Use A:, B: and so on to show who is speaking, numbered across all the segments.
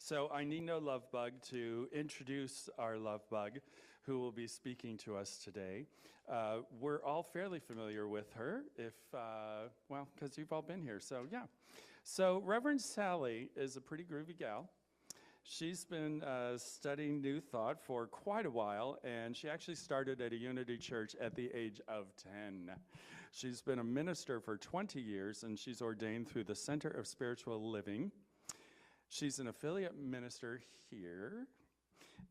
A: So I need no love bug to introduce our love bug who will be speaking to us today. We're all fairly familiar with her, because you've all been here, so yeah. So Reverend Sally is a pretty groovy gal. She's been studying New Thought for quite a while, and she actually started at a Unity Church at the age of 10. She's been a minister for 20 years, and she's ordained through the Center of Spiritual Living. She's an affiliate minister here,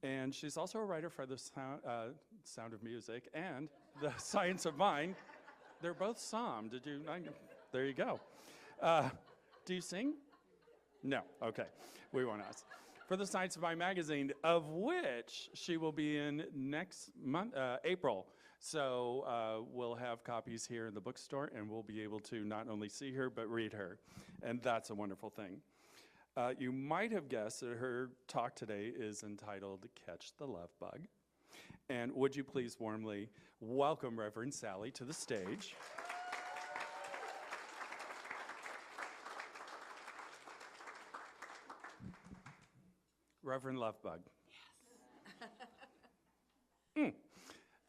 A: and she's also a writer for the Sound of Music and the Science of Mind. They're both Psalm. There you go. Do you sing? No. Okay. We won't ask. For the Science of Mind magazine, of which she will be in next month, April. So we'll have copies here in the bookstore, and we'll be able to not only see her, but read her. And that's a wonderful thing. You might have guessed that her talk today is entitled Catch the Love Bug. And would you please warmly welcome Reverend Sally to the stage. Reverend Lovebug. Yes.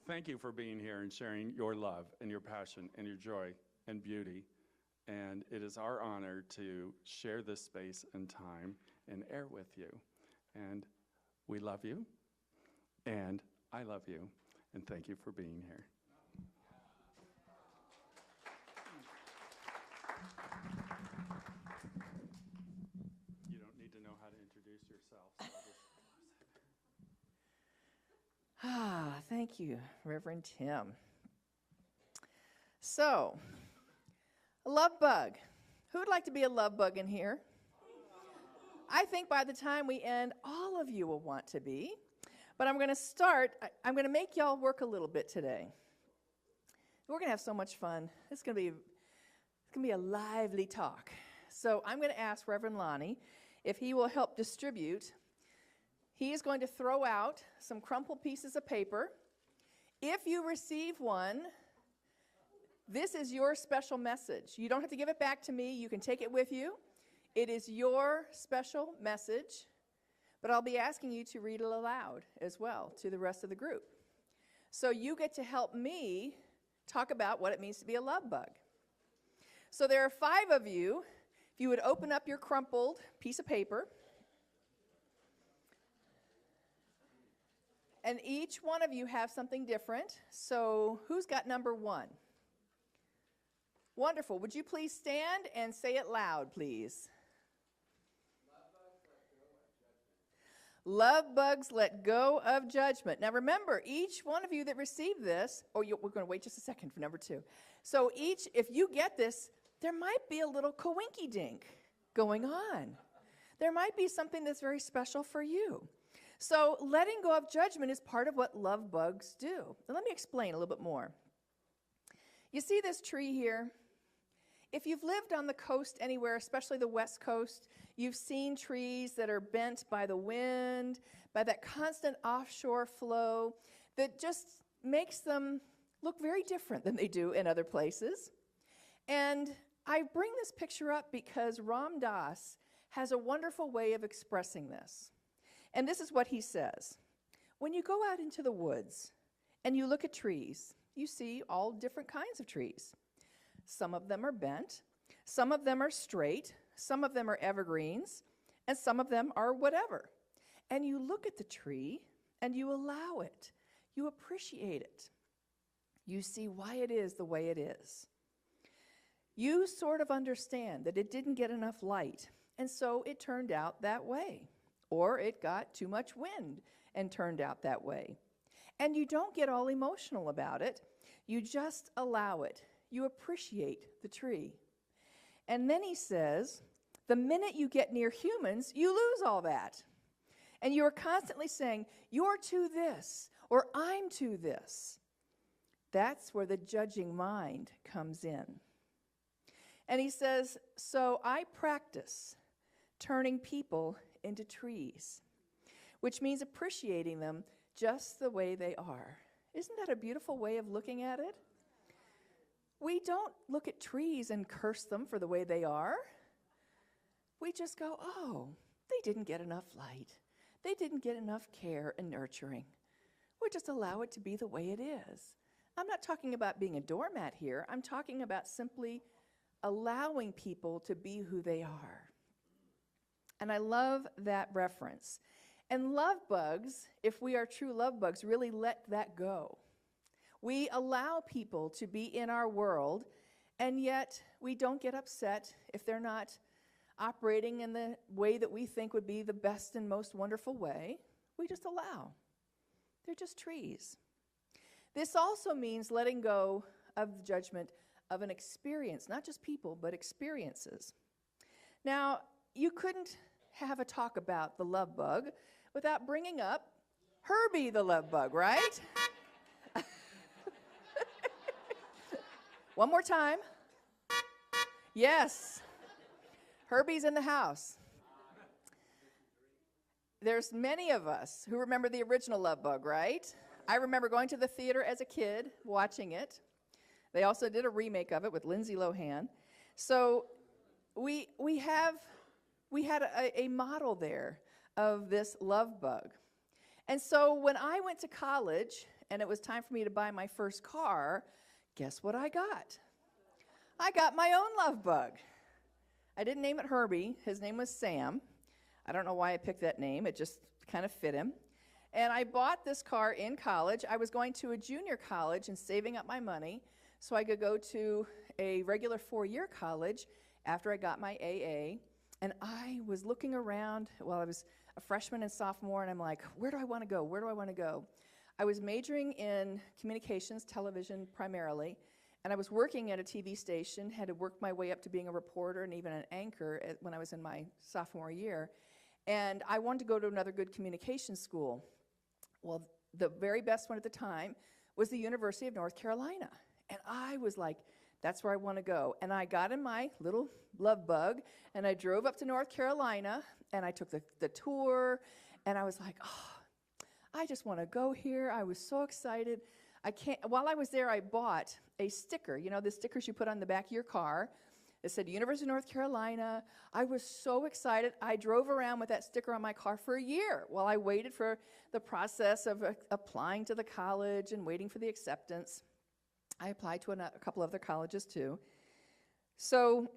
A: Thank you for being here and sharing your love and your passion and your joy and beauty. And it is our honor to share this space and time and air with you. And we love you, and I love you, and thank you for being here. You don't need to know how to introduce yourself. So
B: Thank you, Reverend Tim. So, a love bug. Who would like to be a love bug in here? I think by the time we end, all of you will want to be. But I'm going to start. I'm going to make y'all work a little bit today. We're going to have so much fun. It's going to be a lively talk. So I'm going to ask Reverend Lonnie if he will help distribute. He is going to throw out some crumpled pieces of paper. If you receive one, this is your special message. You don't have to give it back to me. You can take it with you. It is your special message, but I'll be asking you to read it aloud as well to the rest of the group. So you get to help me talk about what it means to be a love bug. So there are 5 of you. If you would open up your crumpled piece of paper, and each one of you have something different. So who's got number 1? Wonderful. Would you please stand and say it loud, please? Love bugs let go of judgment. Now remember, each one of you that received this, we're going to wait just a second for number 2. So if you get this, there might be a little coinky-dink going on. There might be something that's very special for you. So letting go of judgment is part of what love bugs do. Now let me explain a little bit more. You see this tree here? If you've lived on the coast anywhere, especially the West Coast, you've seen trees that are bent by the wind, by that constant offshore flow that just makes them look very different than they do in other places. And I bring this picture up because Ram Dass has a wonderful way of expressing this. And this is what he says. When you go out into the woods and you look at trees, you see all different kinds of trees. Some of them are bent, some of them are straight, some of them are evergreens, and some of them are whatever. And you look at the tree and you allow it. You appreciate it. You see why it is the way it is. You sort of understand that it didn't get enough light, and so it turned out that way. Or it got too much wind and turned out that way. And you don't get all emotional about it. You just allow it. You appreciate the tree. And then he says, the minute you get near humans, you lose all that. And you are constantly saying, you're to this, or I'm to this. That's where the judging mind comes in. And he says, so I practice turning people into trees, which means appreciating them just the way they are. Isn't that a beautiful way of looking at it? We don't look at trees and curse them for the way they are. We just go, oh, they didn't get enough light. They didn't get enough care and nurturing. We'll just allow it to be the way it is. I'm not talking about being a doormat here. I'm talking about simply allowing people to be who they are. And I love that reference. And love bugs, if we are true love bugs, really let that go. We allow people to be in our world, and yet we don't get upset if they're not operating in the way that we think would be the best and most wonderful way. We just allow. They're just trees. This also means letting go of the judgment of an experience, not just people, but experiences. Now, you couldn't have a talk about the love bug without bringing up Herbie the love bug, right? One more time. Yes. Herbie's in the house. There's many of us who remember the original love bug, right? I remember going to the theater as a kid, watching it. They also did a remake of it with Lindsay Lohan. So we had a model there of this love bug. And so when I went to college and it was time for me to buy my first car, guess what I got? I got my own love bug. I didn't name it Herbie. His name was Sam. I don't know why I picked that name. It just kind of fit him. And I bought this car in college. I was going to a junior college and saving up my money so I could go to a regular 4-year college after I got my AA. And I was looking around while I was a freshman and sophomore, and I'm like, where do I want to go? Where do I want to go? I was majoring in communications, television primarily, and I was working at a TV station, had to work my way up to being a reporter and even an anchor when I was in my sophomore year. And I wanted to go to another good communication school. Well, the very best one at the time was the University of North Carolina. And I was like, that's where I want to go. And I got in my little love bug, and I drove up to North Carolina, and I took the tour, and I was like, oh, I just want to go here. I was so excited. While I was there, I bought a sticker. You know, the stickers you put on the back of your car. It said University of North Carolina. I was so excited. I drove around with that sticker on my car for a year while I waited for the process of applying to the college and waiting for the acceptance. I applied to a couple other colleges too. So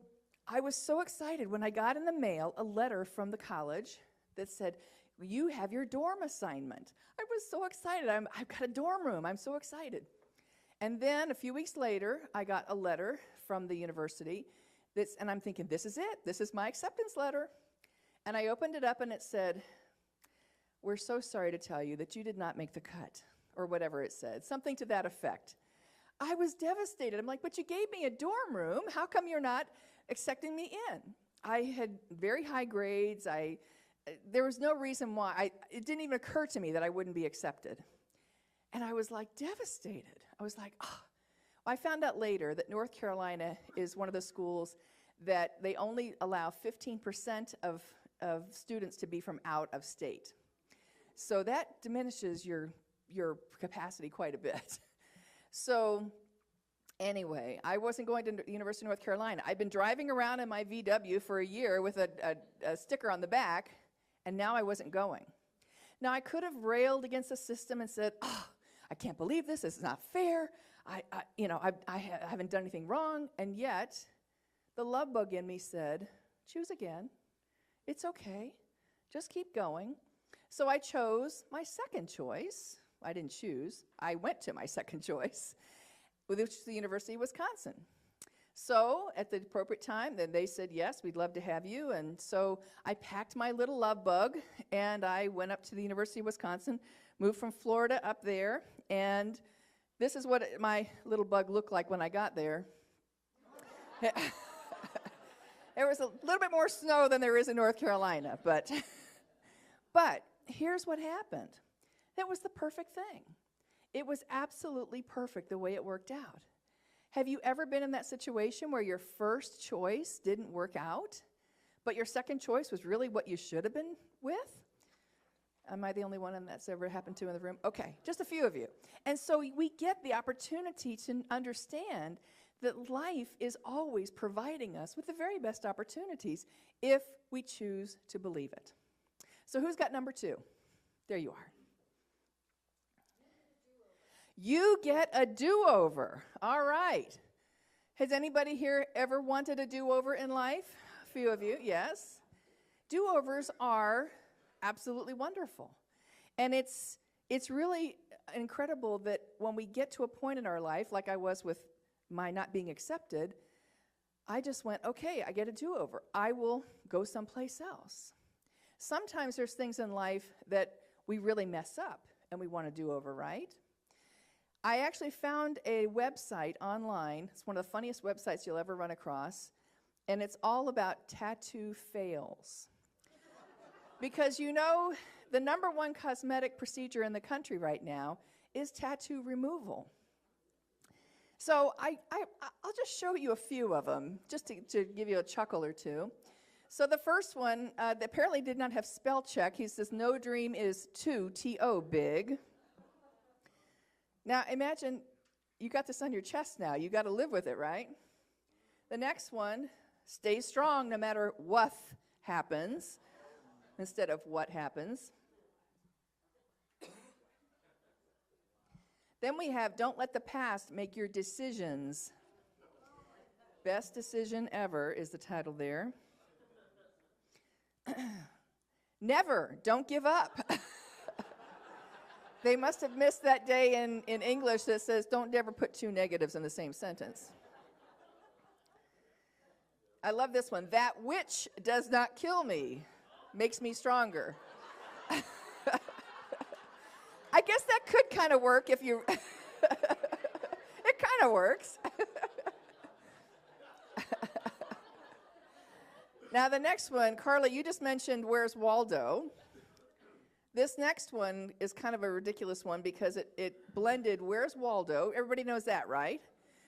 B: I was so excited when I got in the mail a letter from the college that said, you have your dorm assignment. I was so excited. I've got a dorm room. I'm so excited. And then a few weeks later, I got a letter from the university, and I'm thinking, this is it. This is my acceptance letter. And I opened it up, and it said, we're so sorry to tell you that you did not make the cut, or whatever it said, something to that effect. I was devastated. I'm like, but you gave me a dorm room. How come you're not accepting me in? I had very high grades. There was no reason why. It didn't even occur to me that I wouldn't be accepted. And I was like devastated. I was like, oh. I found out later that North Carolina is one of the schools that they only allow 15% of students to be from out of state. So that diminishes your capacity quite a bit. So anyway, I wasn't going to the University of North Carolina. I'd been driving around in my VW for a year with a sticker on the back, and now I wasn't going. Now, I could have railed against the system and said, oh, I can't believe this. This is not fair. I haven't done anything wrong. And yet, the love bug in me said, choose again. It's okay. Just keep going. So I chose my second choice. I didn't choose. I went to my second choice, which is the University of Wisconsin. So at the appropriate time, then they said, yes, we'd love to have you. And so I packed my little love bug, and I went up to the University of Wisconsin, moved from Florida up there, and this is what my little bug looked like when I got there. There was a little bit more snow than there is in North Carolina, but here's what happened. That was the perfect thing. It was absolutely perfect the way it worked out. Have you ever been in that situation where your first choice didn't work out, but your second choice was really what you should have been with? Am I the only one that's ever happened to in the room? Okay, just a few of you. And so we get the opportunity to understand that life is always providing us with the very best opportunities if we choose to believe it. So who's got number 2? There you are. You get a do-over. All right. Has anybody here ever wanted a do-over in life? A few of you, yes. Do-overs are absolutely wonderful. And it's really incredible that when we get to a point in our life, like I was with my not being accepted, I just went, okay, I get a do-over. I will go someplace else. Sometimes there's things in life that we really mess up and we want to do over, right? I actually found a website online. It's one of the funniest websites you'll ever run across, and it's all about tattoo fails. Because you know, the number one cosmetic procedure in the country right now is tattoo removal. So I'll just show you a few of them, just to give you a chuckle or two. So the first one, apparently did not have spell check. He says, no dream is too, T-O, big. Now imagine you got this on your chest now. You got to live with it, right? The next one, stay strong no matter what happens, instead of what happens. Then we have, don't let the past make your decisions. Best decision ever is the title there. Never, don't give up. They must have missed that day in English that says, don't ever put 2 negatives in the same sentence. I love this one. That which does not kill me makes me stronger. I guess that could kind of work if you... It kind of works. Now the next one, Carla, you just mentioned Where's Waldo? This next one is kind of a ridiculous one because it blended Where's Waldo? Everybody knows that, right?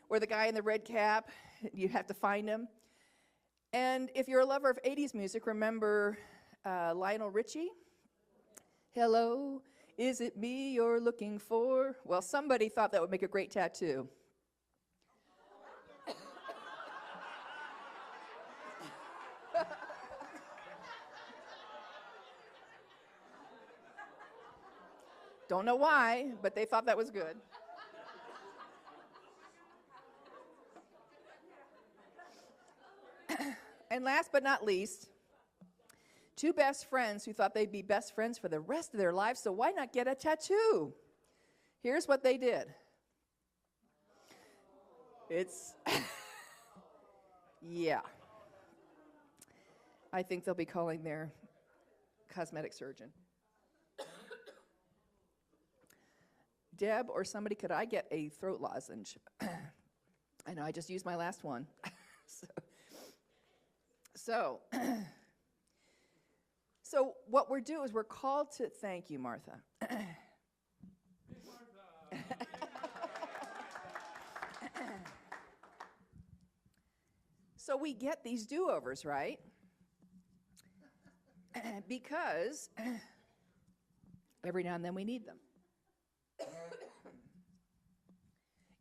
B: Where the guy in the red cap, you have to find him. And if you're a lover of 80s music, remember Lionel Richie? Hello, is it me you're looking for? Well, somebody thought that would make a great tattoo. Don't know why, but they thought that was good. And last but not least, 2 best friends who thought they'd be best friends for the rest of their lives, so why not get a tattoo? Here's what they did. It's, yeah. I think they'll be calling their cosmetic surgeon. Deb or somebody, could I get a throat lozenge? I know, I just used my last one. So what we're doing is we're called to, thank you, Martha. So we get these do-overs, right? Because every now and then we need them.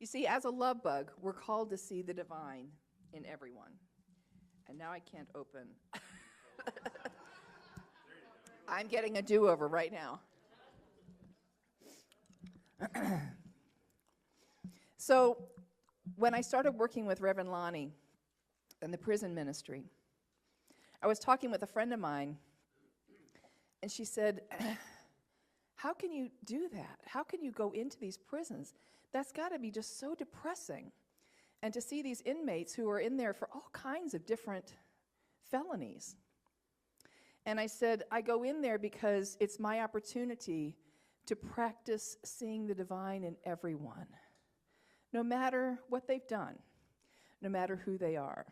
B: You see, as a love bug, we're called to see the divine in everyone. And now I can't open. I'm getting a do-over right now. So when I started working with Reverend Lonnie in the prison ministry, I was talking with a friend of mine, and she said, how can you do that? How can you go into these prisons? That's got to be just so depressing. And to see these inmates who are in there for all kinds of different felonies. And I said, I go in there because it's my opportunity to practice seeing the divine in everyone, no matter what they've done, no matter who they are.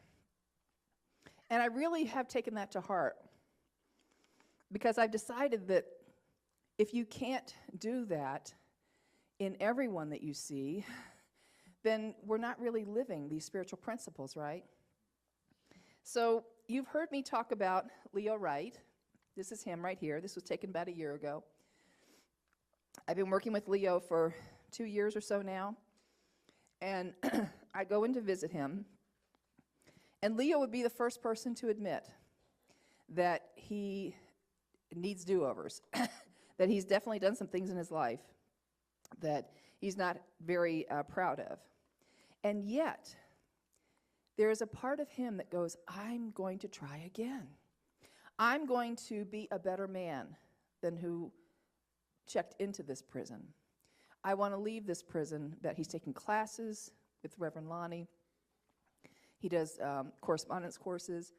B: And I really have taken that to heart because I've decided that if you can't do that in everyone that you see, then we're not really living these spiritual principles, right? So you've heard me talk about Leo Wright. This is him right here. This was taken about a year ago. I've been working with Leo for 2 years or so now, and I go in to visit him, and Leo would be the first person to admit that he needs do-overs, that he's definitely done some things in his life that he's not very proud of. And yet, there is a part of him that goes, I'm going to try again. I'm going to be a better man than who checked into this prison. I want to leave this prison. That he's taking classes with Reverend Lonnie. He does correspondence courses.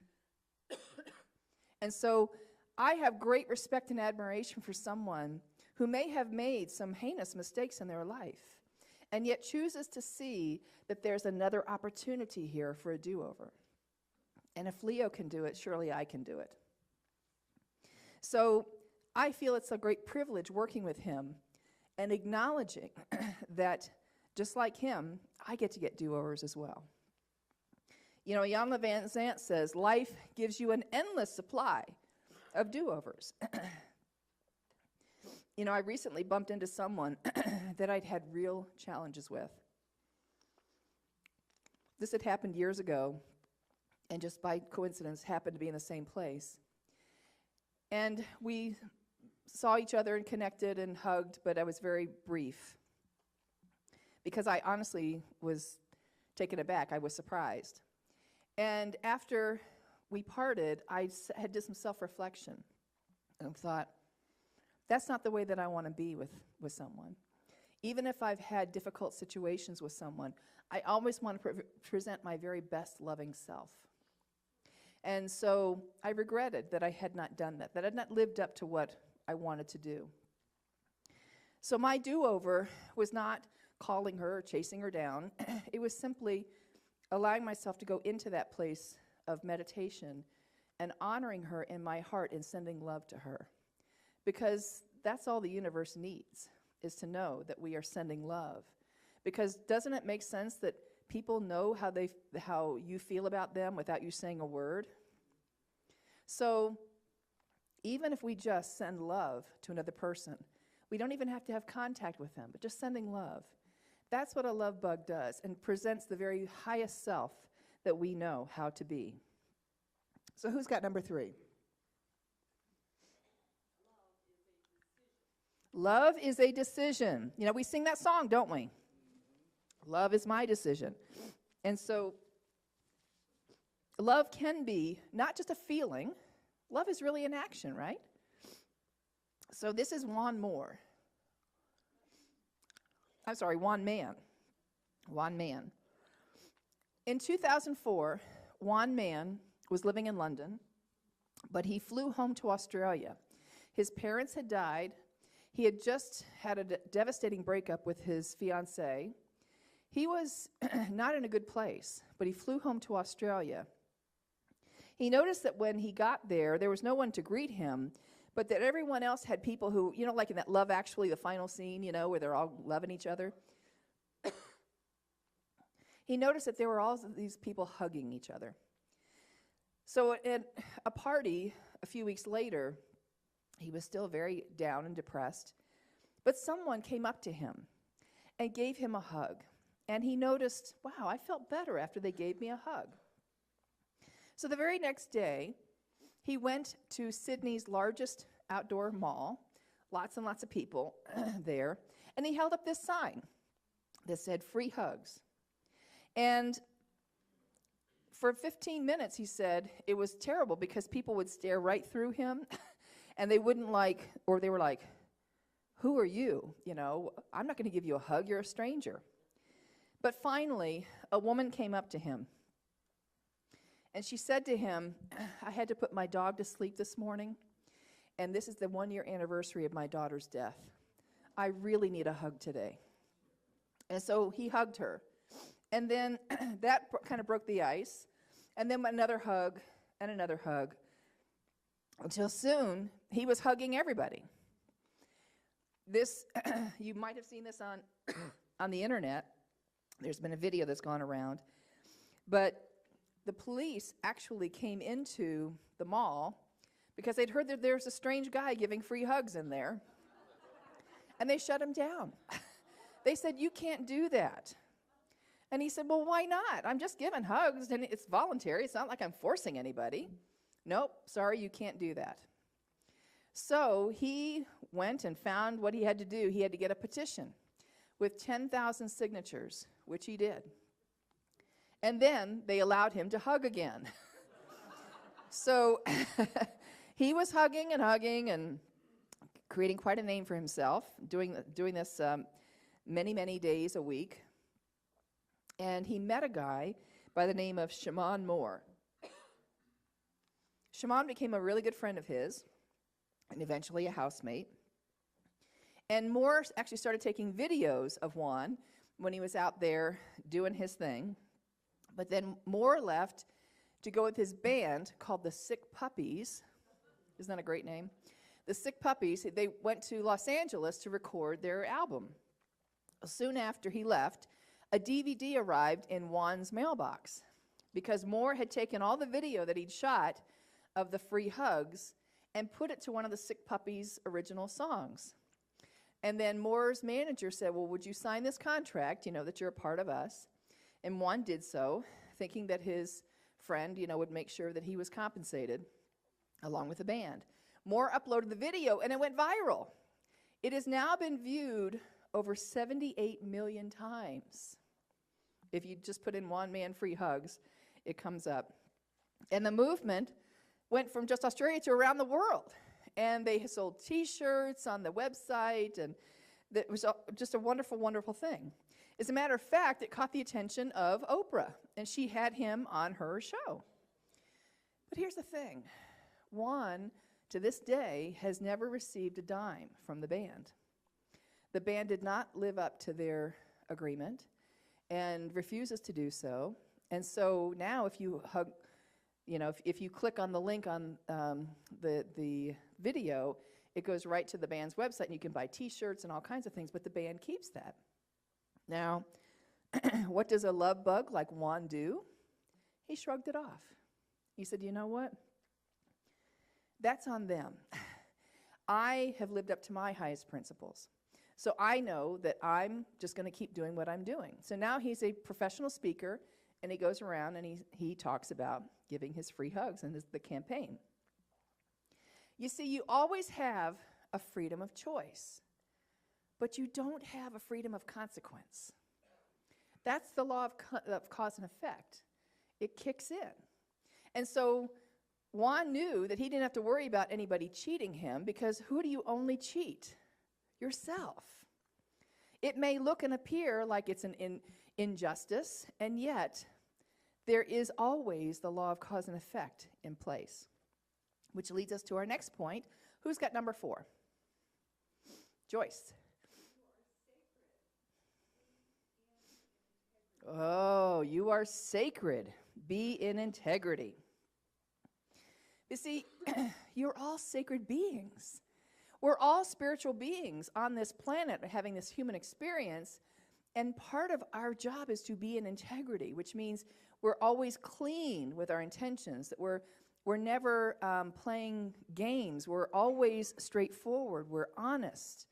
B: And so I have great respect and admiration for someone who may have made some heinous mistakes in their life and yet chooses to see that there's another opportunity here for a do-over. And if Leo can do it, surely I can do it. So I feel it's a great privilege working with him and acknowledging that just like him, I get to get do-overs as well. You know, Jan Van Zant says, life gives you an endless supply of do-overs. You know, I recently bumped into someone that I'd had real challenges with. This had happened years ago, and just by coincidence happened to be in the same place. And we saw each other and connected and hugged, but I was very brief because I honestly was taken aback. I was surprised. And after we parted, I had did some self-reflection and thought, that's not the way that I want to be with someone. Even if I've had difficult situations with someone, I always want to present my very best loving self. And so I regretted that I had not done that I had not lived up to what I wanted to do. So my do-over was not calling her or chasing her down. It was simply allowing myself to go into that place of meditation and honoring her in my heart and sending love to her. Because that's all the universe needs, is to know that we are sending love. Because doesn't it make sense that people know how you feel about them without you saying a word? So even if we just send love to another person, we don't even have to have contact with them, but just sending love. That's what a love bug does and presents the very highest self that we know how to be. So who's got number 3? Love is a decision. You know, we sing that song, don't we? Love is my decision. And so love can be not just a feeling. Love is really an action, right? So this is Juan Mann. Juan Mann. In 2004, Juan Mann was living in London, but he flew home to Australia. His parents had died. He had just had a devastating breakup with his fiancée. He was not in a good place, but he flew home to Australia. He noticed that when he got there, there was no one to greet him, but that everyone else had people who, you know, like in that Love Actually, the final scene, you know, where they're all loving each other. He noticed that there were all of these people hugging each other. So at a party a few weeks later, he was still very down and depressed, but someone came up to him and gave him a hug. And he noticed, wow, I felt better after they gave me a hug. So the very next day, he went to Sydney's largest outdoor mall, lots and lots of people there, and he held up this sign that said, free hugs. And for 15 minutes, he said, it was terrible because people would stare right through him, and they wouldn't or they were like, who are you? You know, I'm not going to give you a hug, you're a stranger. But finally, a woman came up to him, and she said to him, I had to put my dog to sleep this morning, and this is the 1-year anniversary of my daughter's death. I really need a hug today. And so he hugged her. And then that kind of broke the ice. And then another hug and another hug. Until soon, he was hugging everybody. This, you might have seen this on the internet. There's been a video that's gone around. But the police actually came into the mall because they'd heard that there's a strange guy giving free hugs in there. And they shut him down. They said, you can't do that. And he said, well, why not? I'm just giving hugs, and it's voluntary. It's not like I'm forcing anybody. Nope, sorry, you can't do that. So he went and found what he had to do. He had to get a petition with 10,000 signatures, which he did. And then they allowed him to hug again. So he was hugging and creating quite a name for himself, doing this many, many days a week. And he met a guy by the name of Shimon Moore. Shimon became a really good friend of his, and eventually a housemate. And Moore actually started taking videos of Juan when he was out there doing his thing. But then Moore left to go with his band called the Sick Puppies. Isn't that a great name? The Sick Puppies, they went to Los Angeles to record their album. Soon after he left, a DVD arrived in Juan's mailbox because Moore had taken all the video that he'd shot of the free hugs and put it to one of the Sick Puppies' original songs. And then Moore's manager said, well, would you sign this contract, that you're a part of us? And Juan did so, thinking that his friend, would make sure that he was compensated along with the band. Moore uploaded the video, and it went viral. It has now been viewed over 78 million times. If you just put in one man free hugs, it comes up. And the movement went from just Australia to around the world. And they sold T-shirts on the website, and it was just a wonderful, wonderful thing. As a matter of fact, it caught the attention of Oprah, and she had him on her show. But here's the thing. Juan, to this day, has never received a dime from the band. The band did not live up to their agreement and refuses to do so. And so now if you hug, if you click on the link on the video, it goes right to the band's website, and you can buy T-shirts and all kinds of things, but the band keeps that. Now, what does a love bug like Juan do? He shrugged it off. He said, you know what? That's on them. I have lived up to my highest principles. So I know that I'm just going to keep doing what I'm doing. So now he's a professional speaker, and he goes around and he talks about giving his free hugs and the campaign. You see, you always have a freedom of choice, but you don't have a freedom of consequence. That's the law of cause and effect. It kicks in. And so Juan knew that he didn't have to worry about anybody cheating him, because who do you only cheat? Yourself. It may look and appear like it's an injustice, and yet there is always the law of cause and effect in place. Which leads us to our next point. Who's got number 4? Joyce. Oh, you are sacred. Be in integrity. You see, you're all sacred beings. We're all spiritual beings on this planet having this human experience, and part of our job is to be in integrity, which means we're always clean with our intentions, that we're never playing games. We're always straightforward. We're honest.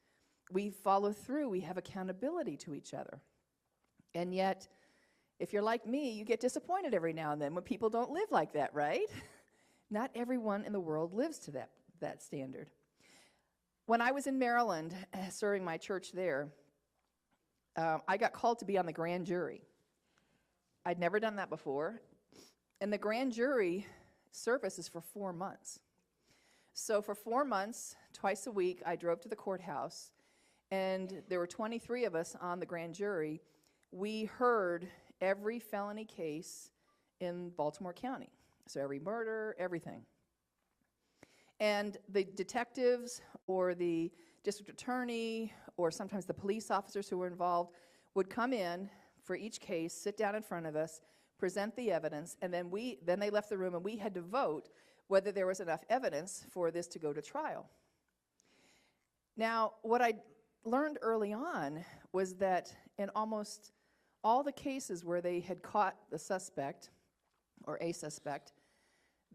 B: We follow through. We have accountability to each other. And yet, if you're like me, you get disappointed every now and then when people don't live like that, right? Not everyone in the world lives to that standard. When I was in Maryland serving my church there, I got called to be on the grand jury. I'd never done that before. And the grand jury service is for 4 months. So for 4 months, twice a week, I drove to the courthouse, and there were 23 of us on the grand jury. We heard every felony case in Baltimore County. So every murder, everything. And the detectives or the district attorney or sometimes the police officers who were involved would come in for each case, sit down in front of us, present the evidence, and then they left the room, and we had to vote whether there was enough evidence for this to go to trial. Now, what I learned early on was that in almost all the cases where they had caught the suspect or a suspect,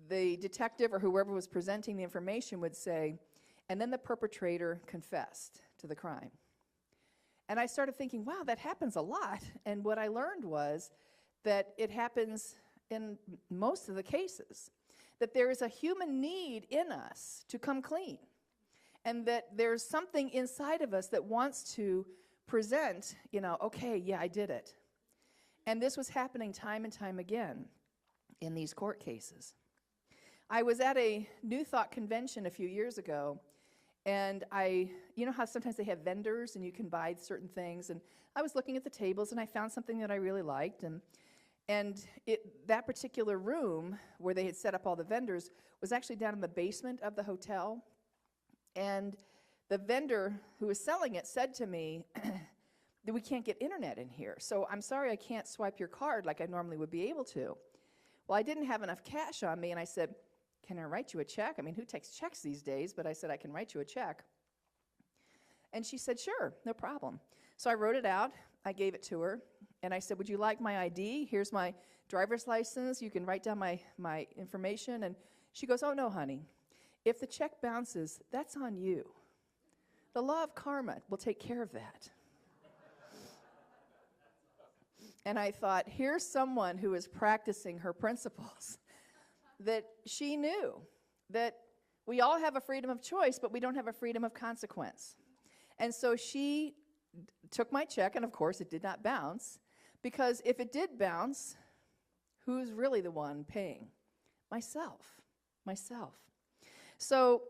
B: the detective or whoever was presenting the information would say, and then the perpetrator confessed to the crime. And I started thinking, wow, that happens a lot. And what I learned was that it happens in most of the cases, that there is a human need in us to come clean. and that there's something inside of us that wants to present, okay, yeah, I did it. And this was happening time and time again in these court cases. I was at a New Thought convention a few years ago, and you know how sometimes they have vendors and you can buy certain things, and I was looking at the tables and I found something that I really liked, and that particular room where they had set up all the vendors was actually down in the basement of the hotel, and the vendor who was selling it said to me that we can't get internet in here, so I'm sorry I can't swipe your card like I normally would be able to. Well, I didn't have enough cash on me, and I said, can I write you a check? I mean, who takes checks these days? But I said, I can write you a check. And she said, sure, no problem. So I wrote it out. I gave it to her. And I said, would you like my ID? Here's my driver's license. You can write down my information. And she goes, oh, no, honey. If the check bounces, that's on you. The law of karma will take care of that. And I thought, here's someone who is practicing her principles. That she knew that we all have a freedom of choice, but we don't have a freedom of consequence. And so she took my check, and of course it did not bounce, because if it did bounce, who's really the one paying? Myself. So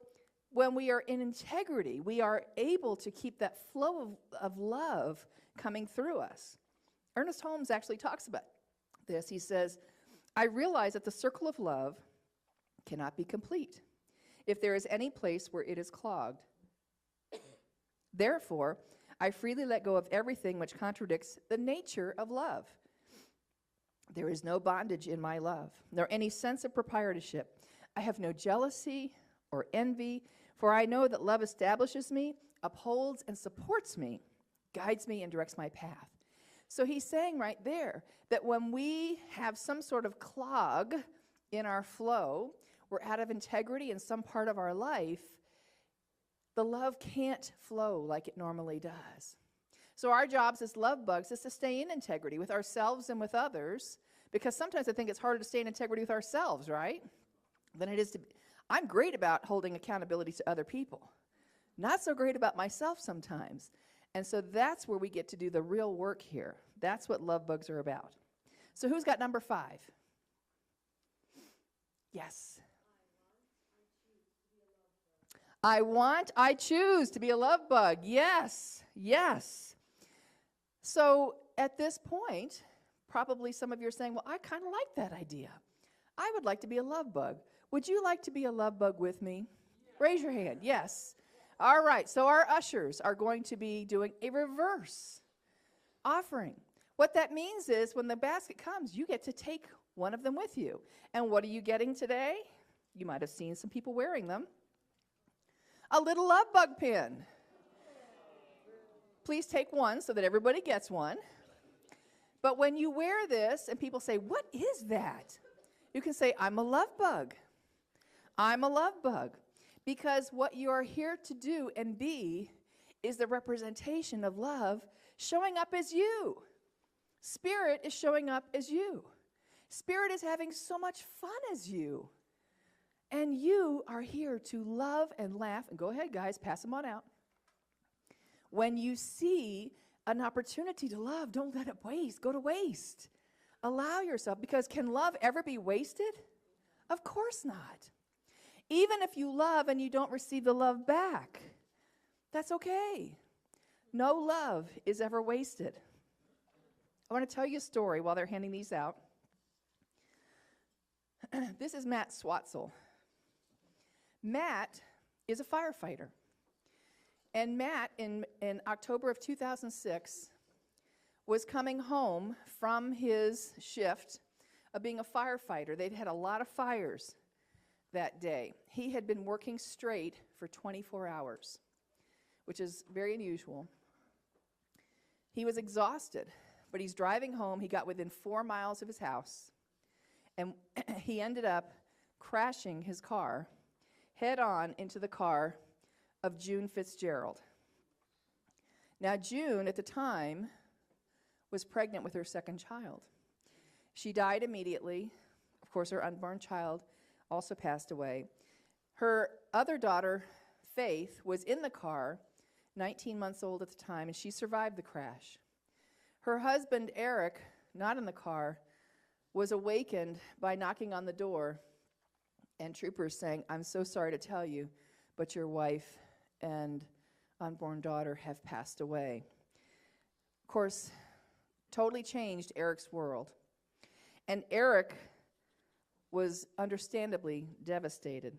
B: when we are in integrity, we are able to keep that flow of love coming through us. Ernest Holmes actually talks about this. He says, I realize that the circle of love cannot be complete if there is any place where it is clogged. Therefore, I freely let go of everything which contradicts the nature of love. There is no bondage in my love, nor any sense of proprietorship. I have no jealousy or envy, for I know that love establishes me, upholds and supports me, guides me and directs my path. So he's saying right there that when we have some sort of clog in our flow, we're out of integrity in some part of our life, the love can't flow like it normally does. So our jobs as love bugs is to stay in integrity with ourselves and with others, because sometimes I think it's harder to stay in integrity with ourselves, right, than it is to be. I'm great about holding accountability to other people. Not so great about myself sometimes. And so that's where we get to do the real work here. That's what love bugs are about. So who's got number 5? Yes. I choose to be a love bug. Yes. So at this point, probably some of you are saying, well, I kind of like that idea. I would like to be a love bug. Would you like to be a love bug with me? Yeah. Raise your hand. Yes. All right, so our ushers are going to be doing a reverse offering. What that means is when the basket comes, you get to take one of them with you. And what are you getting today? You might have seen some people wearing them. A little love bug pin. Please take one so that everybody gets one. But when you wear this and people say, what is that? You can say, I'm a love bug. I'm a love bug. Because what you are here to do and be is the representation of love showing up as you. Spirit is showing up as you. Spirit is having so much fun as you. And you are here to love and laugh. And go ahead, guys, pass them on out. When you see an opportunity to love, don't let it go to waste. Allow yourself, because can love ever be wasted? Of course not. Even if you love and you don't receive the love back, that's okay. No love is ever wasted. I want to tell you a story while they're handing these out. This is Matt Swatzel. Matt is a firefighter. And Matt, in October of 2006, was coming home from his shift of being a firefighter. They'd had a lot of fires that day. He had been working straight for 24 hours, which is very unusual. He was exhausted, but he's driving home. He got within 4 miles of his house, and he ended up crashing his car head-on into the car of June Fitzgerald. Now, June, at the time, was pregnant with her second child. She died immediately. Of course, her unborn child also passed away. Her other daughter, Faith, was in the car, 19 months old at the time, and she survived the crash. Her husband, Eric, not in the car, was awakened by knocking on the door and troopers saying, "I'm so sorry to tell you, but your wife and unborn daughter have passed away." Of course, totally changed Eric's world. And Eric was understandably devastated.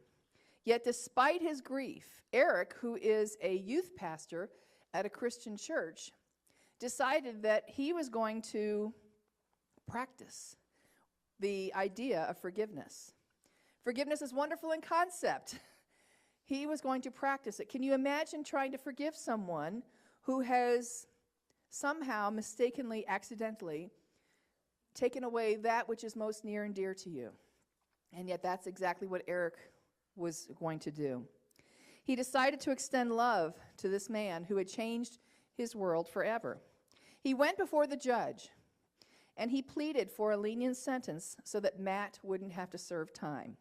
B: Yet despite his grief, Eric, who is a youth pastor at a Christian church, decided that he was going to practice the idea of forgiveness. Forgiveness is wonderful in concept. He was going to practice it. Can you imagine trying to forgive someone who has somehow, mistakenly, accidentally, taken away that which is most near and dear to you? And yet that's exactly what Eric was going to do. He decided to extend love to this man who had changed his world forever. He went before the judge, and he pleaded for a lenient sentence so that Matt wouldn't have to serve time.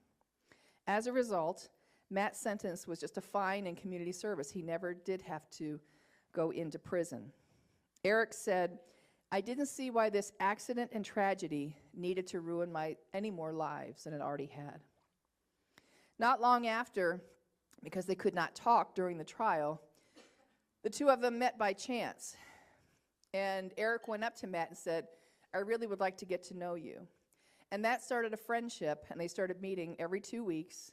B: As a result, Matt's sentence was just a fine and community service. He never did have to go into prison. Eric said, "I didn't see why this accident and tragedy needed to ruin any more lives than it already had." Not long after, because they could not talk during the trial, the two of them met by chance. And Eric went up to Matt and said, "I really would like to get to know you." And that started a friendship, and they started meeting every 2 weeks.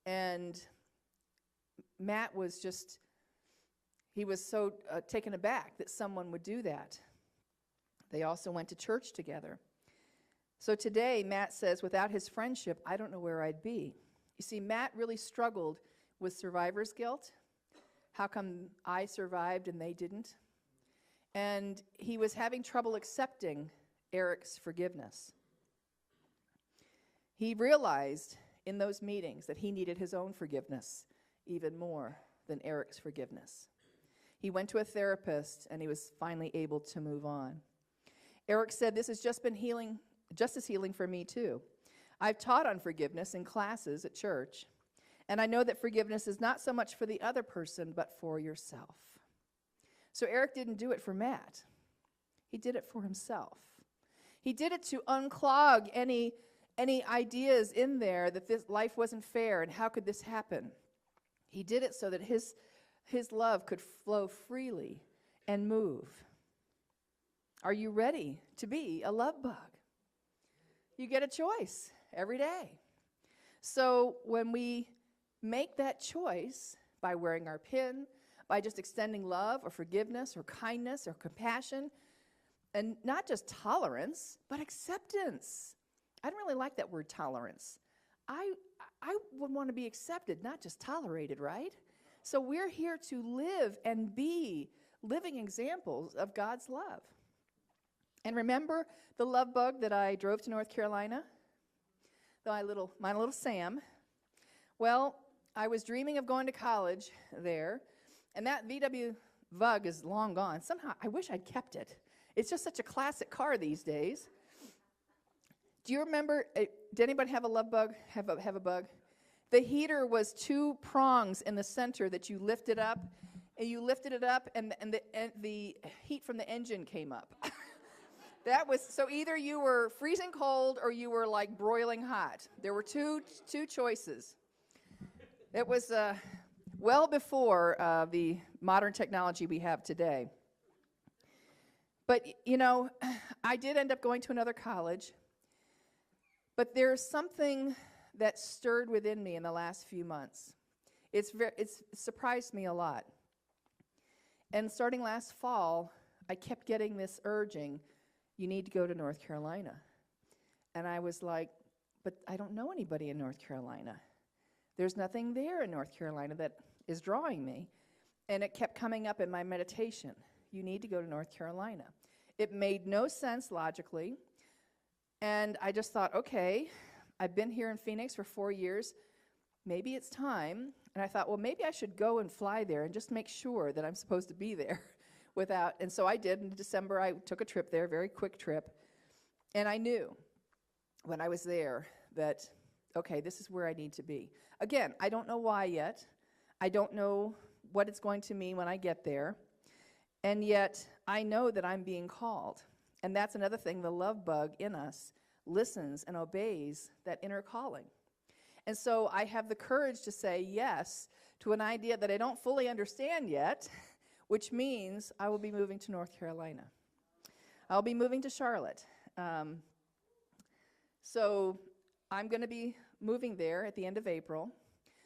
B: And Matt was he was so taken aback that someone would do that. They also went to church together. So today, Matt says, without his friendship, I don't know where I'd be. You see, Matt really struggled with survivor's guilt. How come I survived and they didn't? And he was having trouble accepting Eric's forgiveness. He realized in those meetings that he needed his own forgiveness even more than Eric's forgiveness. He went to a therapist, and he was finally able to move on. Eric said, "This has just as healing for me too. I've taught on forgiveness in classes at church, and I know that forgiveness is not so much for the other person, but for yourself." So Eric didn't do it for Matt. He did it for himself. He did it to unclog any ideas in there that this life wasn't fair and how could this happen. He did it so that his love could flow freely and move. Are you ready to be a love bug? You get a choice every day. So when we make that choice by wearing our pin, by just extending love or forgiveness or kindness or compassion, and not just tolerance, but acceptance. I don't really like that word tolerance. I would want to be accepted, not just tolerated, right? So we're here to live and be living examples of God's love. And remember the love bug that I drove to North Carolina? My little Sam. Well, I was dreaming of going to college there, and that VW Bug is long gone. Somehow, I wish I'd kept it. It's just such a classic car these days. Do you remember, did anybody have a love bug, have a bug? The heater was 2 prongs in the center that you lifted up, and you lifted it up, and the heat from the engine came up. That was, so either you were freezing cold or you were like broiling hot. There were two choices. It was well before the modern technology we have today. But, you know, I did end up going to another college, but there's something that stirred within me in the last few months. It's surprised me a lot. And starting last fall, I kept getting this urging, you need to go to North Carolina. And I was like, but I don't know anybody in North Carolina. There's nothing there in North Carolina that is drawing me. And it kept coming up in my meditation. You need to go to North Carolina. It made no sense logically. And I just thought, okay, I've been here in Phoenix for 4 years. Maybe it's time. And I thought, well, maybe I should go and fly there and just make sure that I'm supposed to be there and so I did. In December, I took a trip there, a very quick trip. And I knew when I was there that, okay, this is where I need to be. Again, I don't know why yet. I don't know what it's going to mean when I get there. And yet, I know that I'm being called. And that's another thing, the love bug in us listens and obeys that inner calling. And so I have the courage to say yes to an idea that I don't fully understand yet, which means I will be moving to North Carolina. I'll be moving to Charlotte. So I'm going to be moving there at the end of April.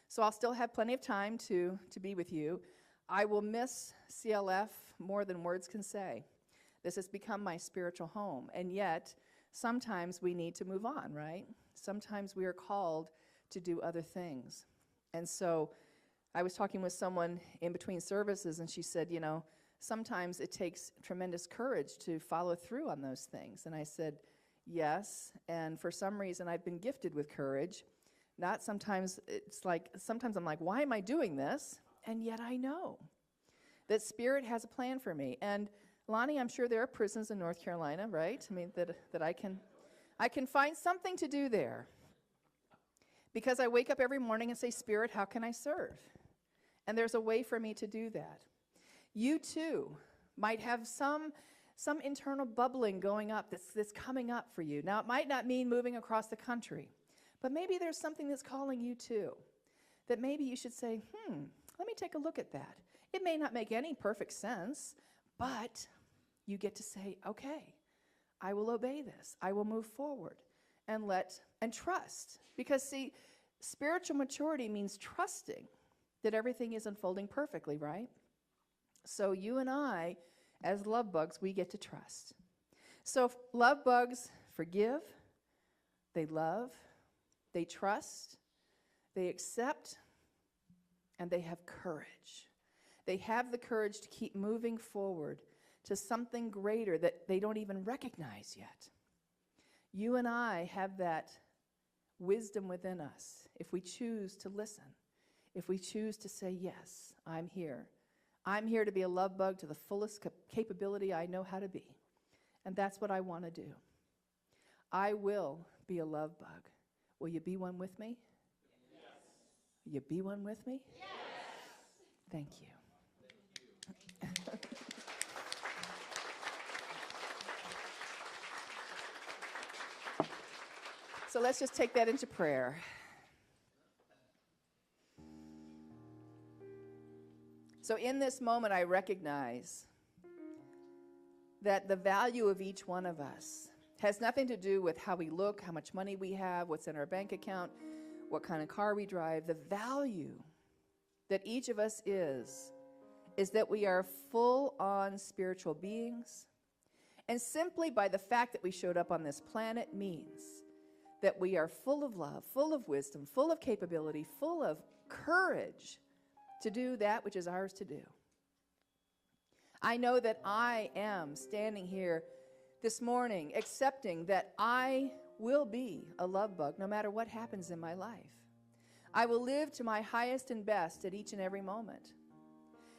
B: So I'll still have plenty of time to be with you. I will miss CLF more than words can say. This has become my spiritual home. And yet, sometimes we need to move on, right? Sometimes we are called to do other things. And so I was talking with someone in between services, and she said, sometimes it takes tremendous courage to follow through on those things. And I said, yes, and for some reason I've been gifted with courage. Not sometimes, sometimes I'm like, why am I doing this? And yet I know that Spirit has a plan for me. And Lonnie, I'm sure there are prisons in North Carolina, right? I mean, that I can find something to do there. Because I wake up every morning and say, Spirit, how can I serve? And there's a way for me to do that. You too might have some internal bubbling going up that's coming up for you. Now, it might not mean moving across the country, but maybe there's something that's calling you too, that maybe you should say, let me take a look at that. It may not make any perfect sense, but you get to say, okay, I will obey this. I will move forward and trust. Because see, spiritual maturity means trusting that everything is unfolding perfectly, right? So you and I, as love bugs, we get to trust. So love bugs forgive, they love, they trust, they accept, and they have courage. They have the courage to keep moving forward to something greater that they don't even recognize yet. You and I have that wisdom within us if we choose to listen, if we choose to say, yes, I'm here. I'm here to be a love bug to the fullest capability I know how to be. And that's what I want to do. I will be a love bug. Will you be one with me? Yes. Will you be one with me? Yes. Thank you. So let's just take that into prayer. So in this moment, I recognize that the value of each one of us has nothing to do with how we look, how much money we have, what's in our bank account, what kind of car we drive. The value that each of us is that we are full-on spiritual beings. And simply by the fact that we showed up on this planet means that we are full of love, full of wisdom, full of capability, full of courage to do that which is ours to do. I know that I am standing here this morning accepting that I will be a love bug no matter what happens in my life. I will live to my highest and best at each and every moment.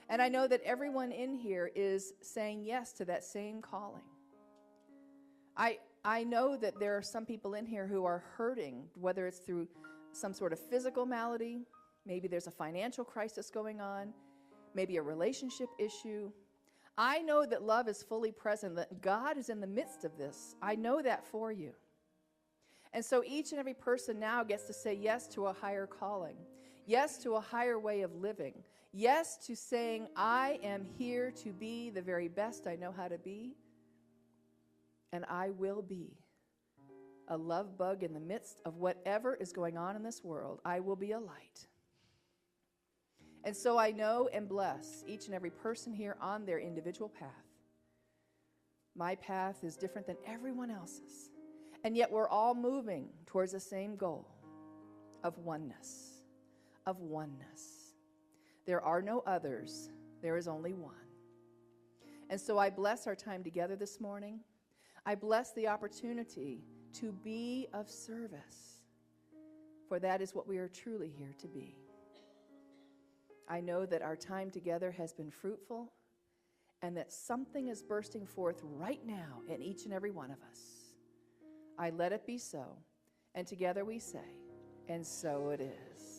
B: And I know that everyone in here is saying yes to that same calling. I know that there are some people in here who are hurting, whether it's through some sort of physical malady, maybe there's a financial crisis going on, maybe a relationship issue. I know that love is fully present, that God is in the midst of this. I know that for you. And so each and every person now gets to say yes to a higher calling, yes to a higher way of living, yes to saying, I am here to be the very best I know how to be, and I will be a love bug in the midst of whatever is going on in this world. I will be a light. And so I know and bless each and every person here on their individual path. My path is different than everyone else's. And yet we're all moving towards the same goal of oneness, of oneness. There are no others. There is only one. And so I bless our time together this morning. I bless the opportunity to be of service, for that is what we are truly here to be. I know that our time together has been fruitful and that something is bursting forth right now in each and every one of us. I let it be so, and together we say, and so it is.